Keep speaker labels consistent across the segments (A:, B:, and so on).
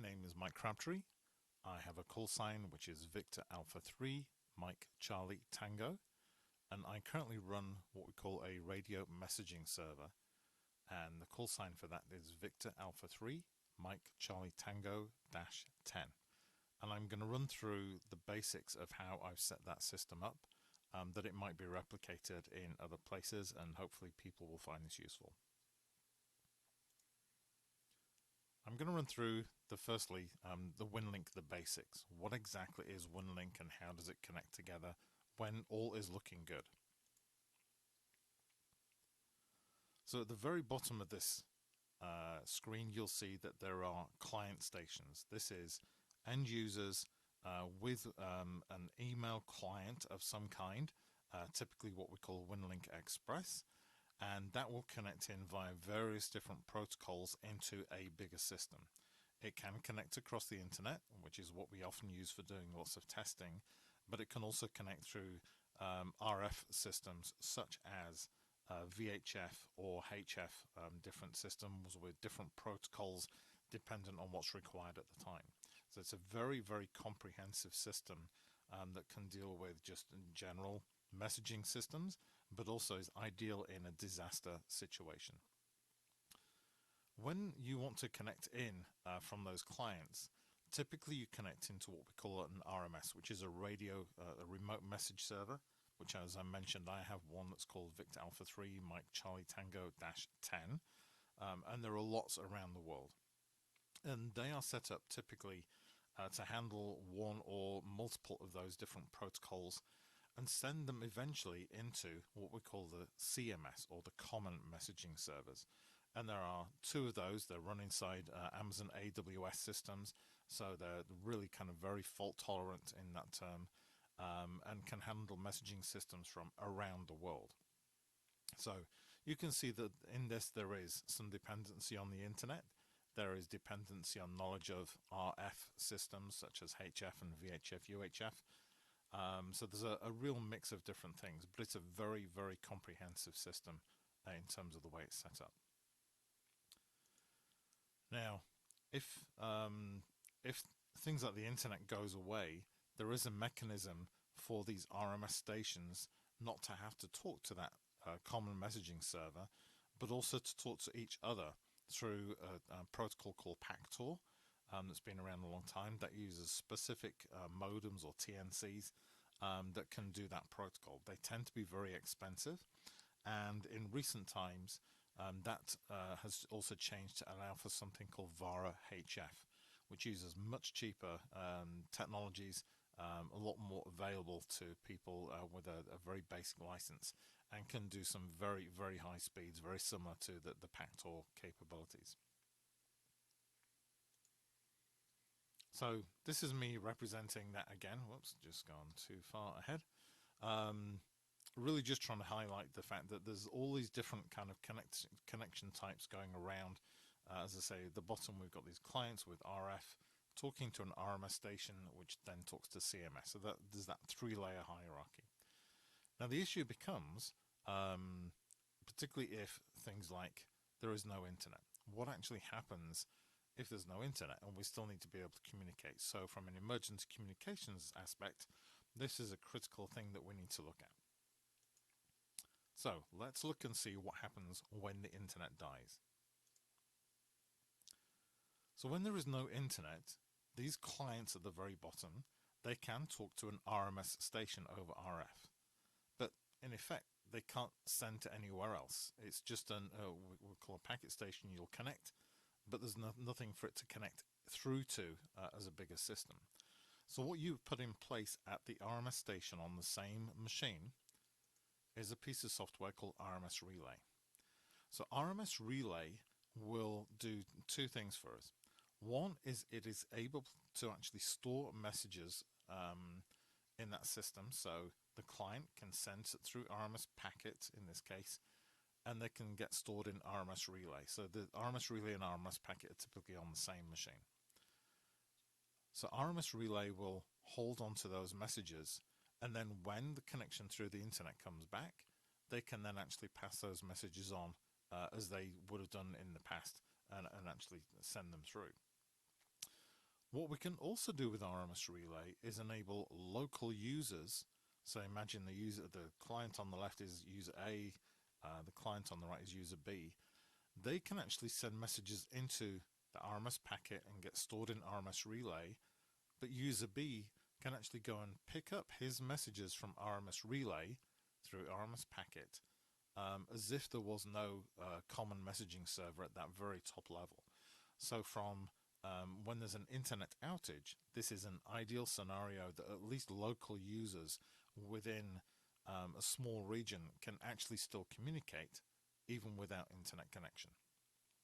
A: name is Mike Crabtree. I have a call sign which is Victor Alpha 3, Mike Charlie Tango, and I currently run what we call a radio messaging server, and the call sign for that is Victor Alpha 3, Mike Charlie Tango -10. And I'm going to run through the basics of how I've set that system up, that it might be replicated in other places, and hopefully people will find this useful. I'm going to run through the Winlink, the basics. What exactly is Winlink and how does it connect together when all is looking good? So at the very bottom of this screen, you'll see that there are client stations. This is end users with an email client of some kind, typically what we call Winlink Express, and that will connect in via various different protocols into a bigger system. It can connect across the internet, which is what we often use for doing lots of testing, but it can also connect through RF systems such as VHF or HF, different systems with different protocols dependent on what's required at the time. So it's a very, very comprehensive system that can deal with just general messaging systems, but also is ideal in a disaster situation. When you want to connect in from those clients, typically you connect into what we call an RMS, which is a remote message server, which, as I mentioned, I have one that's called Victor Alpha 3, Mike Charlie Tango -10, and there are lots around the world. And they are set up typically to handle one or multiple of those different protocols and send them eventually into what we call the CMS, or the common messaging servers. And there are two of those. They're run inside Amazon AWS systems, so they're really kind of very fault tolerant in that term, and can handle messaging systems from around the world. So you can see that in this there is some dependency on the internet. There is dependency on knowledge of RF systems such as HF and VHF, UHF. So there's a real mix of different things, but it's a very, very comprehensive system in terms of the way it's set up. Now, if things like the internet goes away, there is a mechanism for these RMS stations not to have to talk to that common messaging server, but also to talk to each other through a protocol called PACTOR that's been around a long time, that uses specific modems or TNCs that can do that protocol. They tend to be very expensive, and in recent times that has also changed to allow for something called VA3MCT, which uses much cheaper technologies, a lot more available to people with a very basic license, and can do some very, very high speeds, very similar to the PACTOR capabilities. So this is me representing that again. Whoops, just gone too far ahead. Really just trying to highlight the fact that there's all these different kind of connection types going around. As I say, at the bottom we've got these clients with RF talking to an RMS station, which then talks to CMS. So that there's that three-layer hierarchy. Now the issue becomes, particularly if things like there is no internet, what actually happens if there's no internet and we still need to be able to communicate? So from an emergency communications aspect, this is a critical thing that we need to look at. So let's look and see what happens when the internet dies. So when there is no internet, these clients at the very bottom, they can talk to an RMS station over RF. But in effect, they can't send to anywhere else. It's just we'll call a packet station. You'll connect, but there's nothing for it to connect through to as a bigger system. So what you've put in place at the RMS station on the same machine is a piece of software called RMS Relay. So RMS Relay will do two things for us. One is it is able to actually store messages in that system. So the client can send it through RMS packet in this case, and they can get stored in RMS Relay. So the RMS Relay and RMS packet are typically on the same machine. So RMS Relay will hold on to those messages, and then when the connection through the internet comes back, they can then actually pass those messages on as they would have done in the past, and actually send them through. What we can also do with RMS Relay is enable local users. So imagine the client on the left is user A, the client on the right is user B. They can actually send messages into the RMS packet and get stored in RMS Relay, but user B can actually go and pick up his messages from RMS Relay through RMS packet, as if there was no common messaging server at that very top level. So from when there's an internet outage, this is an ideal scenario that at least local users within a small region can actually still communicate even without internet connection.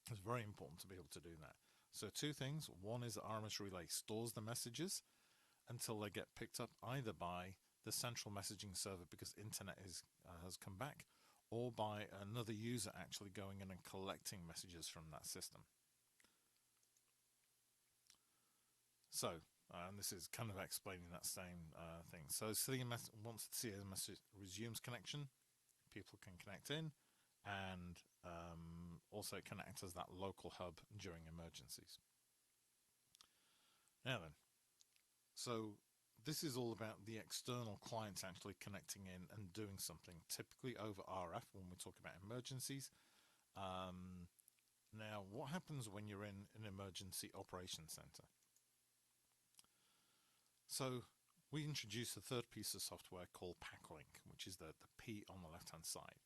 A: It's very important to be able to do that. So two things. One is that RMS Relay stores the messages until they get picked up either by the central messaging server because internet has come back, or by another user actually going in and collecting messages from that system. So, and this is kind of explaining that same thing. So once the CMS resumes connection, people can connect in, and also it can act as that local hub during emergencies. Now then, so this is all about the external clients actually connecting in and doing something, typically over RF when we talk about emergencies. Now, what happens when you're in an emergency operations center? So we introduced a third piece of software called PackLink, which is the P on the left-hand side.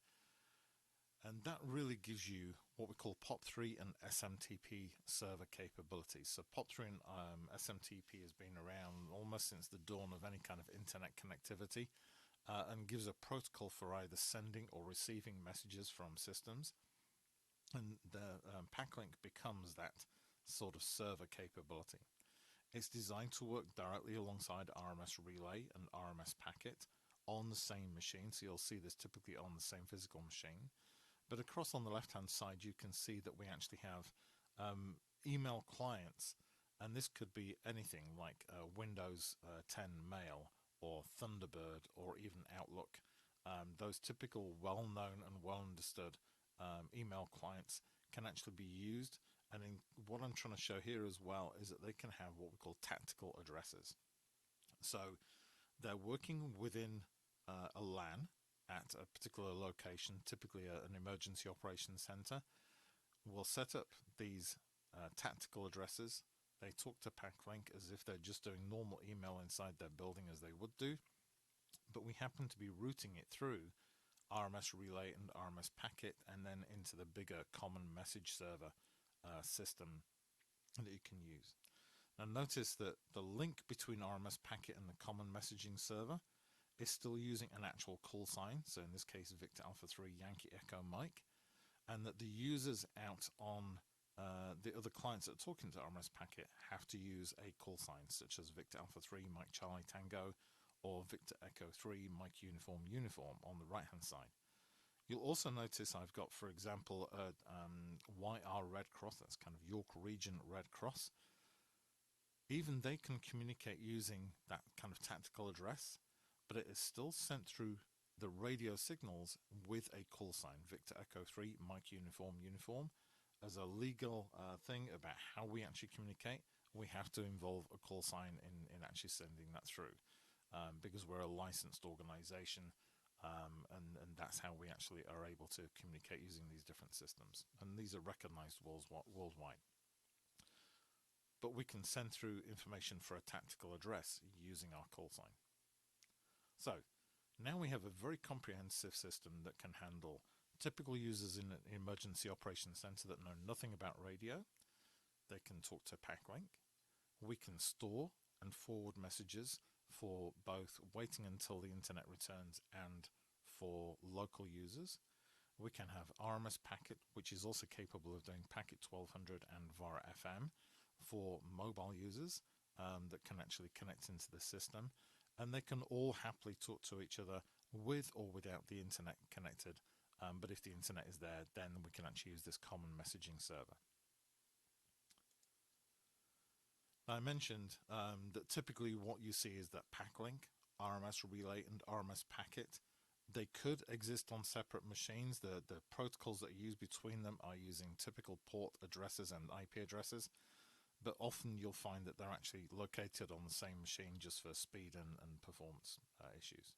A: And that really gives you what we call POP3 and SMTP server capabilities. So POP3 and SMTP has been around almost since the dawn of any kind of internet connectivity, and gives a protocol for either sending or receiving messages from systems. And the PackLink becomes that sort of server capability. It's designed to work directly alongside RMS Relay and RMS Packet on the same machine. So you'll see this typically on the same physical machine. But across on the left-hand side, you can see that we actually have email clients, and this could be anything like Windows 10 Mail or Thunderbird or even Outlook. Those typical well-known and well-understood email clients can actually be used. And what I'm trying to show here as well is that they can have what we call tactical addresses. So they're working within a LAN at a particular location, typically an emergency operations center. We'll set up these tactical addresses. They talk to PackLink as if they're just doing normal email inside their building as they would do, but we happen to be routing it through RMS Relay and RMS Packet and then into the bigger common message server system that you can use. Now notice that the link between RMS Packet and the common messaging server is still using an actual call sign, so in this case Victor Alpha 3 Yankee Echo Mike, and that the users out on the other clients that are talking to RMS Packet have to use a call sign such as Victor Alpha 3 Mike Charlie Tango or Victor Echo 3 Mike Uniform Uniform on the right hand side. You'll also notice I've got, for example, a YR Red Cross, that's kind of York Region Red Cross. Even they can communicate using that kind of tactical address, but it is still sent through the radio signals with a call sign, Victor Echo 3 Mike Uniform Uniform. As a legal thing about how we actually communicate, we have to involve a call sign in actually sending that through, because we're a licensed organization, and that's how we actually are able to communicate using these different systems. And these are recognized worldwide. But we can send through information for a tactical address using our call sign. So now we have a very comprehensive system that can handle typical users in an emergency operations center that know nothing about radio. They can talk to PackLink. We can store and forward messages for both waiting until the internet returns and for local users. We can have RMS Packet, which is also capable of doing Packet 1200 and VAR FM for mobile users that can actually connect into the system. And they can all happily talk to each other with or without the internet connected. But if the internet is there, then we can actually use this common messaging server. I mentioned that typically what you see is that PackLink, RMS Relay, and RMS Packet, they could exist on separate machines. The protocols that are used between them are using typical port addresses and IP addresses. but often you'll find that they're actually located on the same machine just for speed and performance issues.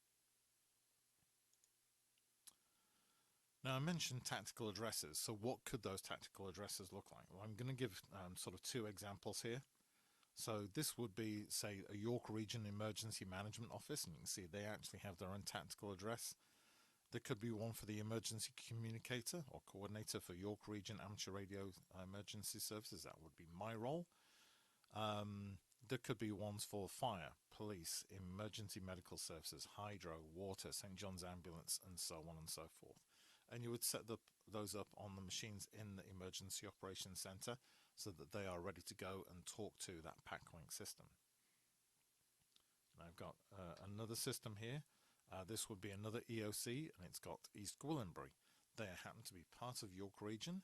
A: Now, I mentioned tactical addresses, so what could those tactical addresses look like? Well, I'm going to give sort of two examples here. So this would be, say, a York Region Emergency Management Office, and you can see they actually have their own tactical address. There could be one for the emergency communicator or coordinator for York Region Amateur Radio Emergency Services. That would be my role. There could be ones for fire, police, emergency medical services, hydro, water, St. John's Ambulance, and so on and so forth. And you would set those up on the machines in the Emergency Operations Center so that they are ready to go and talk to that PACLink system. And I've got another system here. This would be another EOC, and it's got East Gwillimbury. They happen to be part of York Region,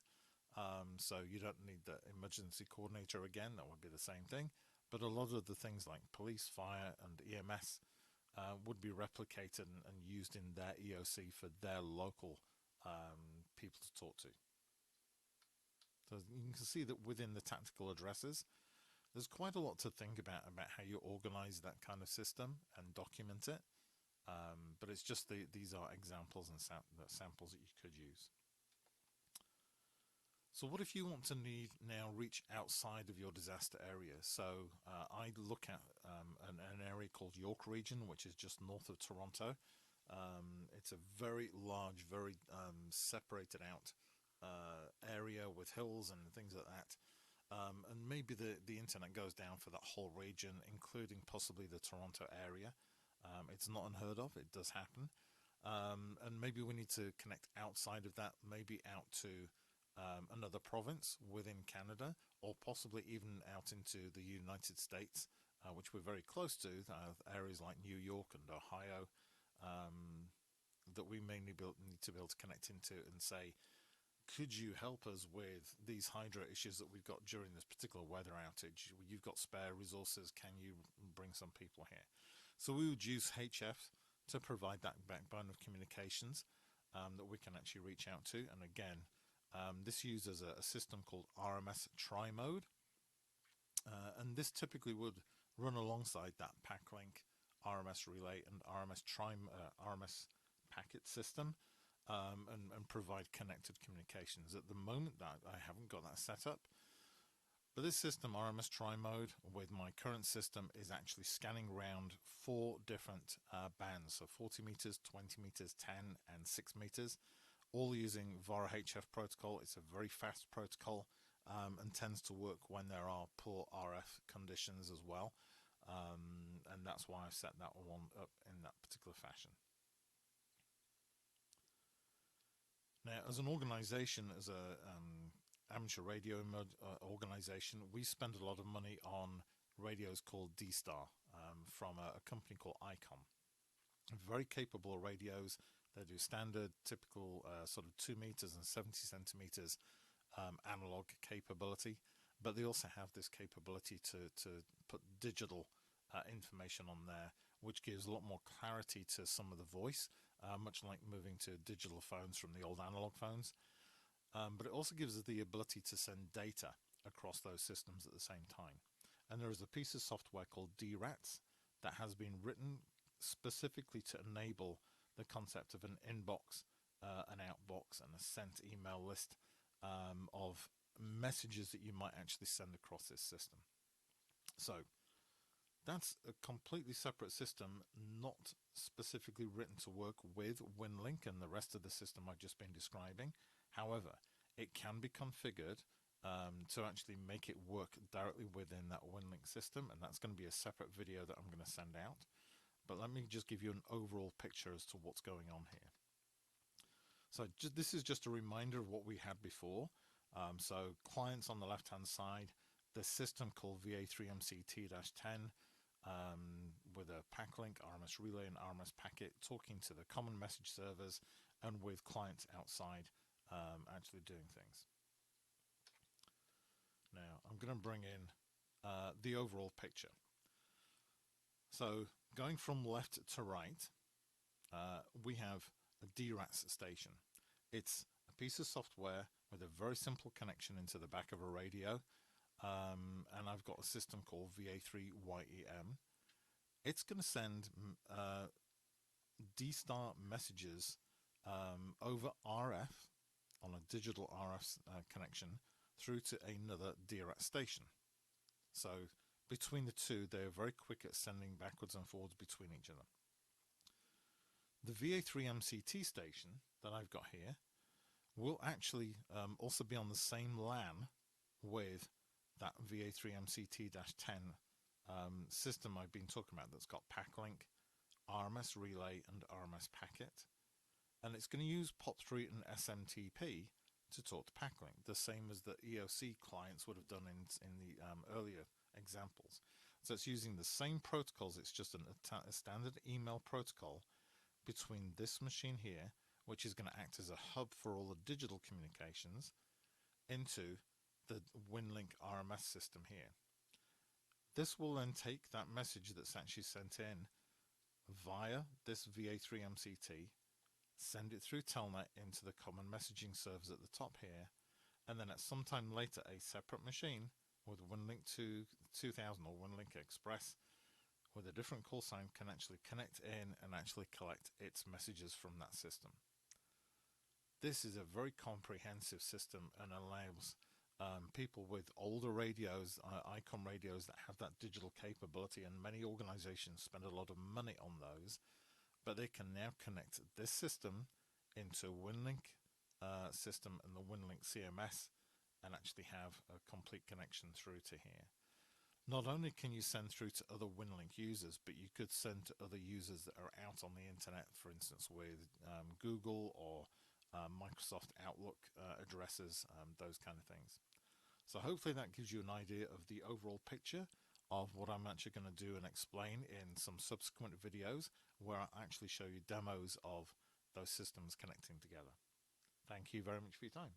A: so you don't need the emergency coordinator again. That would be the same thing. But a lot of the things like police, fire, and EMS would be replicated and used in their EOC for their local people to talk to. So you can see that within the tactical addresses, there's quite a lot to think about how you organize that kind of system and document it. But it's just these are examples and samples that you could use. So what if you want to now reach outside of your disaster area? So I look at an area called York Region, which is just north of Toronto. It's a very large, very separated out area with hills and things like that. And maybe the internet goes down for that whole region, including possibly the Toronto area. It's not unheard of, it does happen. And maybe we need to connect outside of that, maybe out to another province within Canada, or possibly even out into the United States, which we're very close to, areas like New York and Ohio, that we may need to be able to connect into and say, could you help us with these hydro issues that we've got during this particular weather outage? You've got spare resources, can you bring some people here? So we would use HF to provide that backbone of communications that we can actually reach out to. And again, this uses a system called RMS Tri-Mode. And this typically would run alongside that PACLink, RMS Relay, and RMS packet system, and provide connected communications. At the moment, that I haven't got that set up. But this system, RMS Tri-Mode, with my current system, is actually scanning around 4 different bands, so 40 meters, 20 meters, 10, and 6 meters, all using VARA HF protocol. It's a very fast protocol and tends to work when there are poor RF conditions as well. And that's why I've set that one up in that particular fashion. Now, as an organization, as a amateur radio organization, we spend a lot of money on radios called D-Star from a company called ICOM. Very capable radios. They do standard, typical sort of 2 meters and 70 centimeters analog capability, but they also have this capability to put digital information on there, which gives a lot more clarity to some of the voice, much like moving to digital phones from the old analog phones. But it also gives us the ability to send data across those systems at the same time. And there is a piece of software called DRATS that has been written specifically to enable the concept of an inbox, an outbox, and a sent email list of messages that you might actually send across this system. So that's a completely separate system, not specifically written to work with Winlink and the rest of the system I've just been describing. However, it can be configured to actually make it work directly within that Winlink system, and that's going to be a separate video that I'm going to send out. But let me just give you an overall picture as to what's going on here. So this is just a reminder of what we had before. So clients on the left-hand side, the system called VA3MCT A with a PACLink, RMS Relay, and RMS Packet, talking to the common message servers and with clients outside actually doing things. Now I'm going to bring in the overall picture. So going from left to right, we have a DRATS station. It's a piece of software with a very simple connection into the back of a radio. and I've got a system called VA3YEM. It's going to send D-Star messages over RF on a digital RF connection through to another DRAT station. So between the two, they're very quick at sending backwards and forwards between each other. The VA3MCT station that I've got here will actually also be on the same LAN with that VA3MCT-10 system I've been talking about that's got PAC-Link, RMS relay and RMS packet, and it's going to use POP3 and SMTP to talk to PAC-Link, the same as the EOC clients would have done in the earlier examples. So it's using the same protocols, it's just a standard email protocol between this machine here, which is going to act as a hub for all the digital communications, into the Winlink RMS system here. This will then take that message that's actually sent in via this VA3MCT, send it through Telnet into the common messaging servers at the top here, and then at some time later a separate machine with Winlink 2000 or Winlink Express with a different call sign can actually connect in and actually collect its messages from that system. This is a very comprehensive system and allows people with older radios, ICOM radios that have that digital capability, and many organizations spend a lot of money on those, but they can now connect this system into Winlink system and the Winlink CMS and actually have a complete connection through to here. Not only can you send through to other Winlink users, but you could send to other users that are out on the internet, for instance with Google or Microsoft Outlook addresses, those kind of things. So hopefully that gives you an idea of the overall picture of what I'm actually going to do and explain in some subsequent videos where I actually show you demos of those systems connecting together. Thank you very much for your time.